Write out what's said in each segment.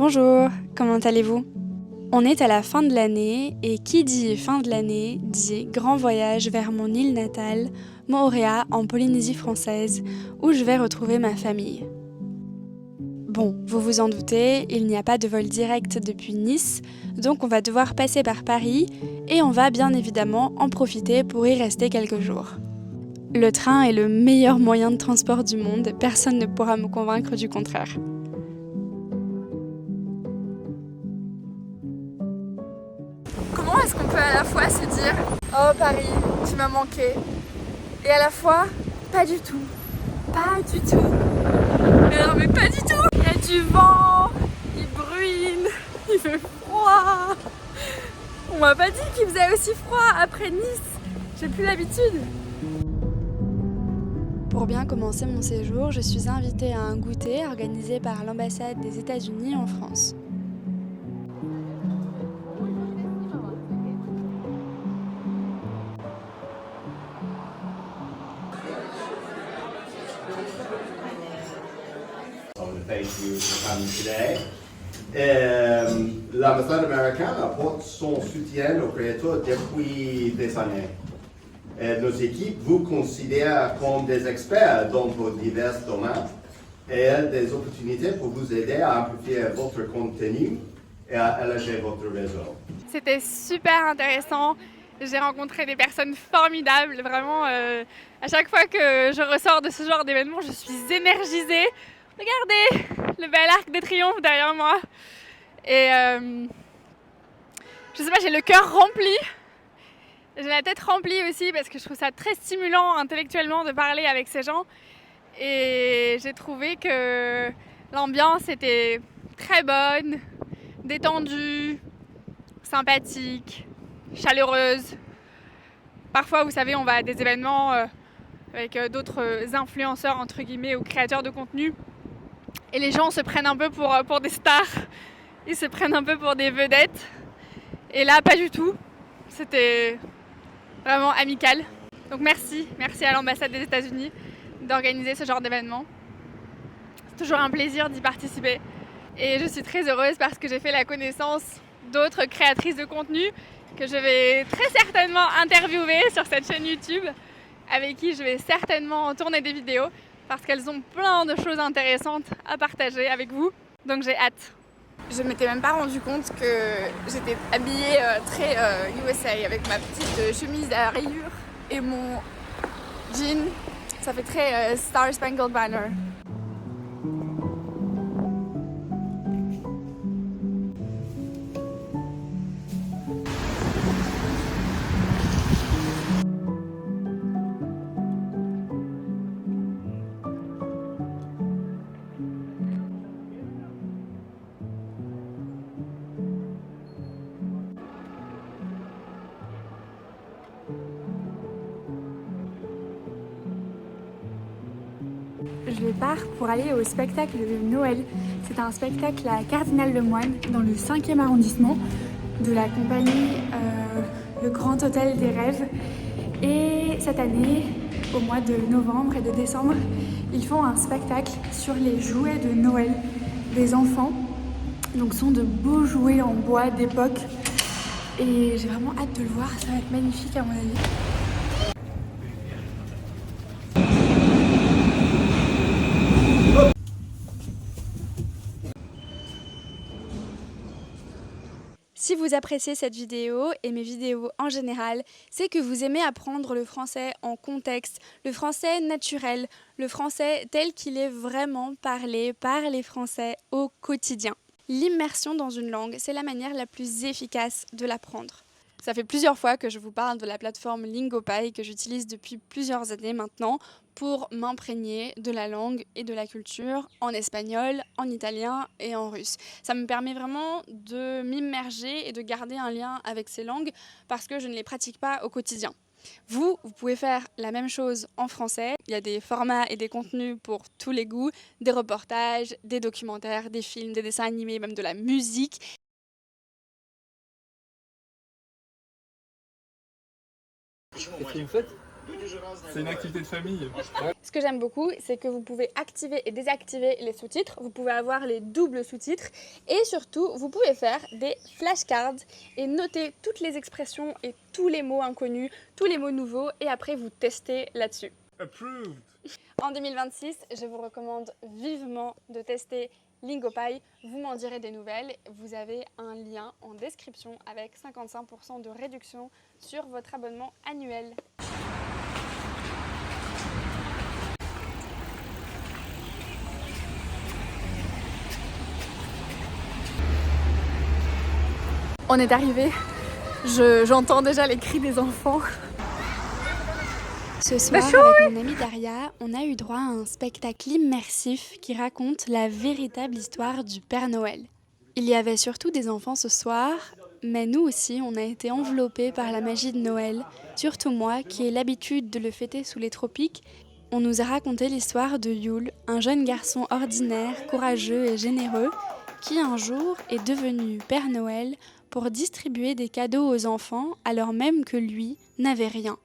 Bonjour, comment allez-vous? On est à la fin de l'année et qui dit fin de l'année dit grand voyage vers mon île natale, Moorea en Polynésie française, où je vais retrouver ma famille. Bon, vous vous en doutez, il n'y a pas de vol direct depuis Nice, donc on va devoir passer par Paris et on va bien évidemment en profiter pour y rester quelques jours. Le train est le meilleur moyen de transport du monde, personne ne pourra me convaincre du contraire. Comment est-ce qu'on peut à la fois se dire « Oh Paris, tu m'as manqué » et à la fois « Pas du tout, pas du tout ». Mais non mais pas du tout. Il y a du vent, il bruine, il fait froid. On m'a pas dit qu'il faisait aussi froid après Nice, j'ai plus l'habitude. Pour bien commencer mon séjour, je suis invitée à un goûter organisé par l'ambassade des États-Unis en France. Thank you for coming today. L'ambassade américaine apporte son soutien aux créateurs depuis des années. Nos équipes vous considèrent comme des experts dans vos divers domaines et des opportunités pour vous aider à amplifier votre contenu et à élargir votre réseau. C'était super intéressant. J'ai rencontré des personnes formidables. Vraiment, à chaque fois que je ressors de ce genre d'événement, je suis énergisée. Regardez le bel arc de triomphe derrière moi. Et je sais pas, j'ai le cœur rempli. J'ai la tête remplie aussi parce que je trouve ça très stimulant intellectuellement de parler avec ces gens. Et j'ai trouvé que l'ambiance était très bonne, détendue, sympathique, chaleureuse. Parfois, vous savez, on va à des événements avec d'autres influenceurs, entre guillemets, ou créateurs de contenu. Et les gens se prennent un peu pour des stars. Ils se prennent un peu pour des vedettes. Et là, pas du tout. C'était vraiment amical. Donc merci à l'ambassade des États-Unis d'organiser ce genre d'événement. C'est toujours un plaisir d'y participer. Et je suis très heureuse parce que j'ai fait la connaissance d'autres créatrices de contenu que je vais très certainement interviewer sur cette chaîne YouTube, avec qui je vais certainement tourner des vidéos parce qu'elles ont plein de choses intéressantes à partager avec vous. Donc j'ai hâte. Je m'étais même pas rendu compte que j'étais habillée très USA avec ma petite chemise à rayures et mon jean. Ça fait très Star Spangled Banner. Je pars pour aller au spectacle de Noël. C'est un spectacle à Cardinal Lemoine, dans le 5e arrondissement, de la compagnie Le Grand Hôtel des Rêves. Et cette année, au mois de novembre et de décembre, ils font un spectacle sur les jouets de Noël des enfants. Donc ce sont de beaux jouets en bois d'époque. Et j'ai vraiment hâte de le voir, ça va être magnifique à mon avis. Si vous appréciez cette vidéo et mes vidéos en général, c'est que vous aimez apprendre le français en contexte, le français naturel, le français tel qu'il est vraiment parlé par les Français au quotidien. L'immersion dans une langue, c'est la manière la plus efficace de l'apprendre. Ça fait plusieurs fois que je vous parle de la plateforme Lingopay que j'utilise depuis plusieurs années maintenant pour m'imprégner de la langue et de la culture en espagnol, en italien et en russe. Ça me permet vraiment de m'immerger et de garder un lien avec ces langues parce que je ne les pratique pas au quotidien. Vous pouvez faire la même chose en français. Il y a des formats et des contenus pour tous les goûts, des reportages, des documentaires, des films, des dessins animés, même de la musique. Qu'est-ce que vous faites? C'est une activité de famille. Ce que j'aime beaucoup, c'est que vous pouvez activer et désactiver les sous-titres, vous pouvez avoir les doubles sous-titres et surtout, vous pouvez faire des flashcards et noter toutes les expressions et tous les mots inconnus, tous les mots nouveaux et après vous testez là-dessus. Approved. En 2026, je vous recommande vivement de tester Lingopie. Vous m'en direz des nouvelles. Vous avez un lien en description avec 55% de réduction sur votre abonnement annuel. On est arrivé. J'entends déjà les cris des enfants. Ce soir, avec mon amie Daria, on a eu droit à un spectacle immersif qui raconte la véritable histoire du Père Noël. Il y avait surtout des enfants ce soir, mais nous aussi, on a été enveloppés par la magie de Noël. Surtout moi, qui ai l'habitude de le fêter sous les tropiques. On nous a raconté l'histoire de Yule, un jeune garçon ordinaire, courageux et généreux, qui un jour est devenu Père Noël pour distribuer des cadeaux aux enfants alors même que lui n'avait rien.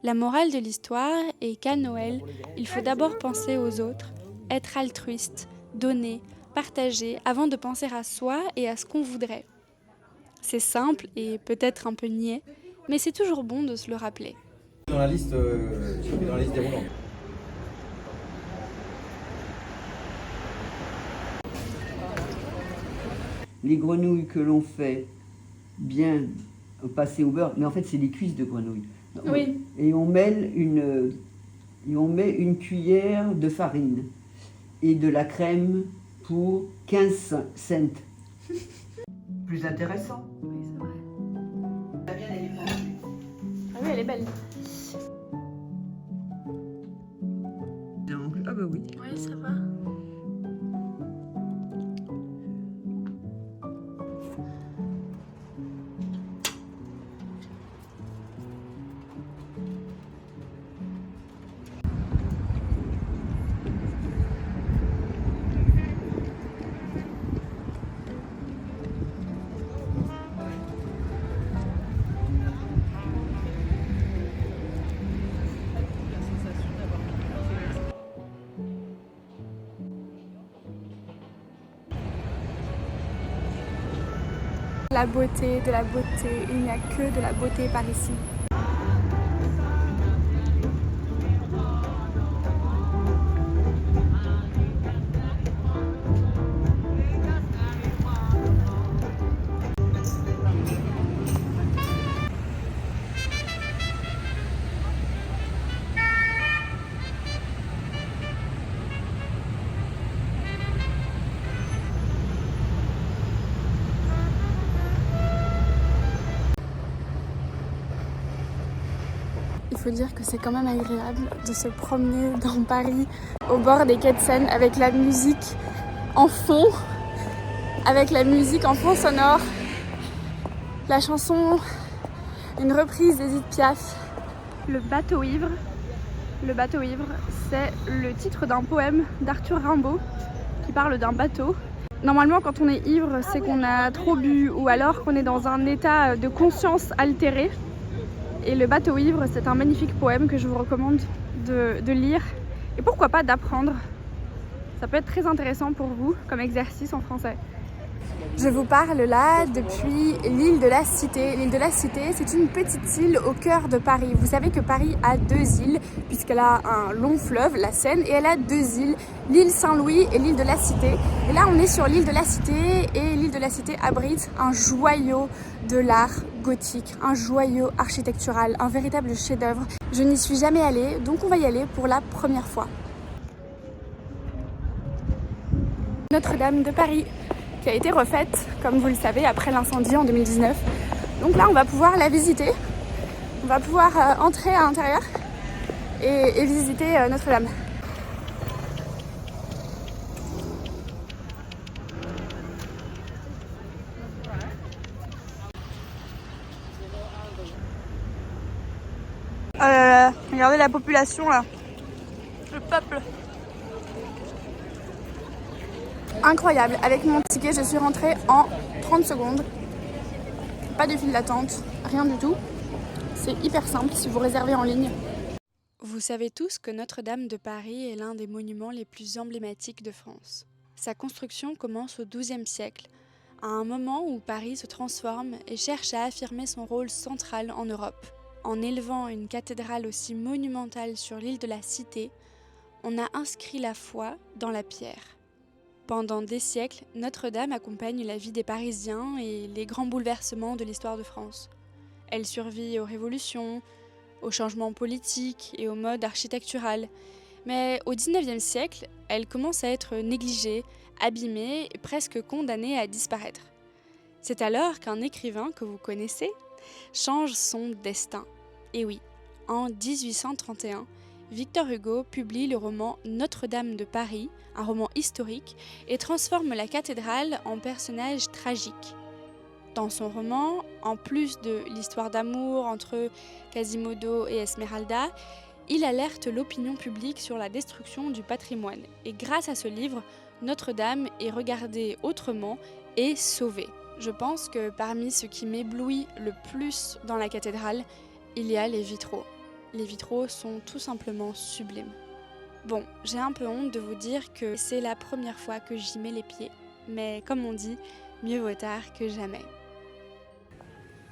La morale de l'histoire est qu'à Noël, il faut d'abord penser aux autres, être altruiste, donner, partager avant de penser à soi et à ce qu'on voudrait. C'est simple et peut-être un peu niais, mais c'est toujours bon de se le rappeler. Dans la liste déroulante. Les grenouilles que l'on fait bien passer au beurre, mais en fait c'est des cuisses de grenouilles. Oui. Et on met une cuillère de farine et de la crème pour 15 cents. Plus intéressant. Oui, c'est vrai. La mienne, elle est foncée. Ah oui, elle est belle. Ah bah oui. Oui, ça va. La beauté, de la beauté, il n'y a que de la beauté par ici. Il faut dire que c'est quand même agréable de se promener dans Paris au bord des quais de Seine avec la musique en fond, sonore, la chanson, une reprise d'Edith Piaf. Le bateau ivre. Le bateau ivre, c'est le titre d'un poème d'Arthur Rimbaud qui parle d'un bateau. Normalement, quand on est ivre, c'est qu'on a trop bu ou alors qu'on est dans un état de conscience altéré. Et le bateau ivre, c'est un magnifique poème que je vous recommande de lire et pourquoi pas d'apprendre. Ça peut être très intéressant pour vous comme exercice en français. Je vous parle là depuis l'île de la Cité. L'île de la Cité, c'est une petite île au cœur de Paris. Vous savez que Paris a deux îles puisqu'elle a un long fleuve, la Seine, et elle a deux îles, l'île Saint-Louis et l'île de la Cité. Et là, on est sur l'île de la Cité et l'île de la Cité abrite un joyau de l'art gothique, un joyau architectural, un véritable chef-d'œuvre. Je n'y suis jamais allée, donc on va y aller pour la première fois. Notre-Dame de Paris, qui a été refaite, comme vous le savez, après l'incendie en 2019. Donc là, on va pouvoir la visiter. On va pouvoir entrer à l'intérieur et visiter Notre-Dame. Regardez la population là, le peuple. Incroyable, avec mon ticket je suis rentrée en 30 secondes. Pas de file d'attente, rien du tout. C'est hyper simple si vous réservez en ligne. Vous savez tous que Notre-Dame de Paris est l'un des monuments les plus emblématiques de France. Sa construction commence au XIIe siècle, à un moment où Paris se transforme et cherche à affirmer son rôle central en Europe. En élevant une cathédrale aussi monumentale sur l'île de la Cité, on a inscrit la foi dans la pierre. Pendant des siècles, Notre-Dame accompagne la vie des Parisiens et les grands bouleversements de l'histoire de France. Elle survit aux révolutions, aux changements politiques et aux modes architecturales. Mais au XIXe siècle, elle commence à être négligée, abîmée et presque condamnée à disparaître. C'est alors qu'un écrivain que vous connaissez change son destin. Et oui, en 1831, Victor Hugo publie le roman Notre-Dame de Paris, un roman historique, et transforme la cathédrale en personnage tragique. Dans son roman, en plus de l'histoire d'amour entre Quasimodo et Esmeralda, il alerte l'opinion publique sur la destruction du patrimoine. Et grâce à ce livre, Notre-Dame est regardée autrement et sauvée. Je pense que parmi ce qui m'éblouit le plus dans la cathédrale, il y a les vitraux. Les vitraux sont tout simplement sublimes. Bon, j'ai un peu honte de vous dire que c'est la première fois que j'y mets les pieds, mais comme on dit, mieux vaut tard que jamais.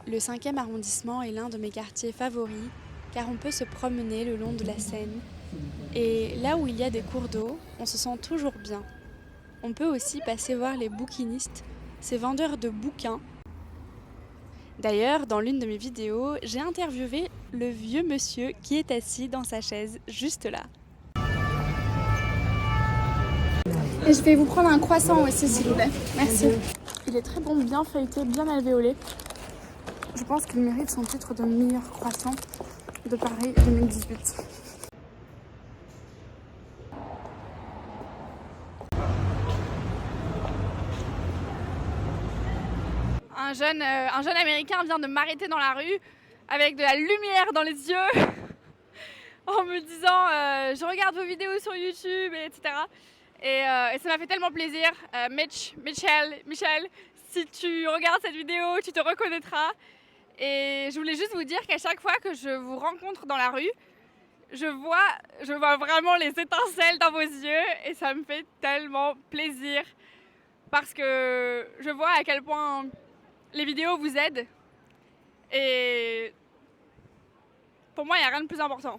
Le 5e arrondissement est l'un de mes quartiers favoris, car on peut se promener le long de la Seine. Et là où il y a des cours d'eau, on se sent toujours bien. On peut aussi passer voir les bouquinistes, ces vendeurs de bouquins. D'ailleurs, dans l'une de mes vidéos, j'ai interviewé le vieux monsieur qui est assis dans sa chaise juste là. Et je vais vous prendre un croissant aussi, s'il vous plaît. Merci. Il est très bon, bien feuilleté, bien alvéolé. Je pense qu'il mérite son titre de meilleur croissant de Paris 2018. Un jeune américain vient de m'arrêter dans la rue avec de la lumière dans les yeux en me disant je regarde vos vidéos sur YouTube, etc. Et ça m'a fait tellement plaisir. Michel, si tu regardes cette vidéo, tu te reconnaîtras. Et je voulais juste vous dire qu'à chaque fois que je vous rencontre dans la rue, je vois vraiment les étincelles dans vos yeux et ça me fait tellement plaisir parce que je vois à quel point les vidéos vous aident et pour moi, il n'y a rien de plus important.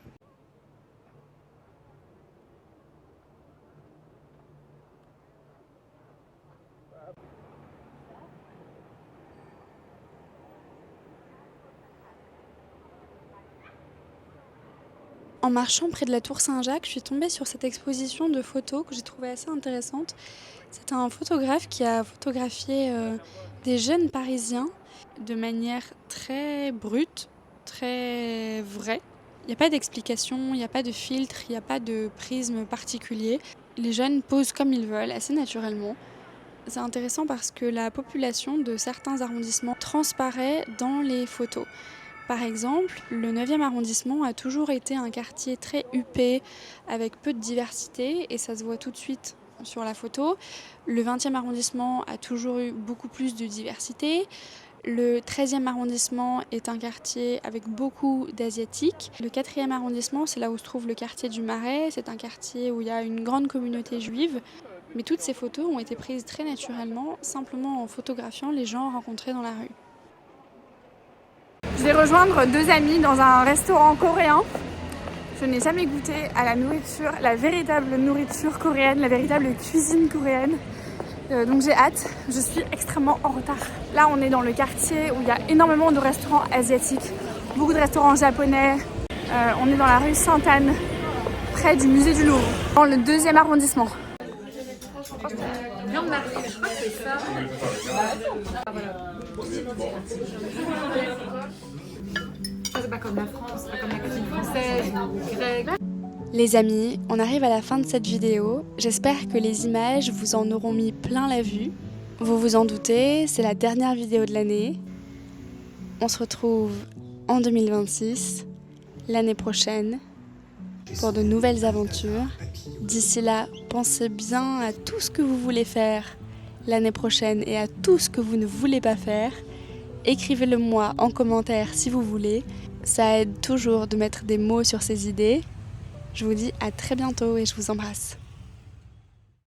En marchant près de la tour Saint-Jacques, je suis tombée sur cette exposition de photos que j'ai trouvée assez intéressante. C'est un photographe qui a photographié des jeunes Parisiens de manière très brute, très vraie. Il n'y a pas d'explication, il n'y a pas de filtre, il n'y a pas de prisme particulier. Les jeunes posent comme ils veulent, assez naturellement. C'est intéressant parce que la population de certains arrondissements transparaît dans les photos. Par exemple, le 9e arrondissement a toujours été un quartier très huppé, avec peu de diversité, et ça se voit tout de suite sur la photo. Le 20e arrondissement a toujours eu beaucoup plus de diversité. Le 13e arrondissement est un quartier avec beaucoup d'Asiatiques. Le 4e arrondissement, c'est là où se trouve le quartier du Marais. C'est un quartier où il y a une grande communauté juive. Mais toutes ces photos ont été prises très naturellement, simplement en photographiant les gens rencontrés dans la rue. Je vais rejoindre deux amis dans un restaurant coréen. Je n'ai jamais goûté à la nourriture, la véritable nourriture coréenne, la véritable cuisine coréenne. Donc j'ai hâte, je suis extrêmement en retard. Là on est dans le quartier où il y a énormément de restaurants asiatiques, beaucoup de restaurants japonais. On est dans la rue Sainte-Anne, près du musée du Louvre, dans le 2e arrondissement. Viande marquée, je crois que c'est ça. C'est pas comme la France, c'est pas comme la cuisine française ou grecque. Les amis, on arrive à la fin de cette vidéo. J'espère que les images vous en auront mis plein la vue. Vous vous en doutez, c'est la dernière vidéo de l'année. On se retrouve en 2026, l'année prochaine, pour de nouvelles aventures. D'ici là, pensez bien à tout ce que vous voulez faire l'année prochaine et à tout ce que vous ne voulez pas faire. Écrivez-le moi en commentaire si vous voulez. Ça aide toujours de mettre des mots sur ses idées. Je vous dis à très bientôt et je vous embrasse.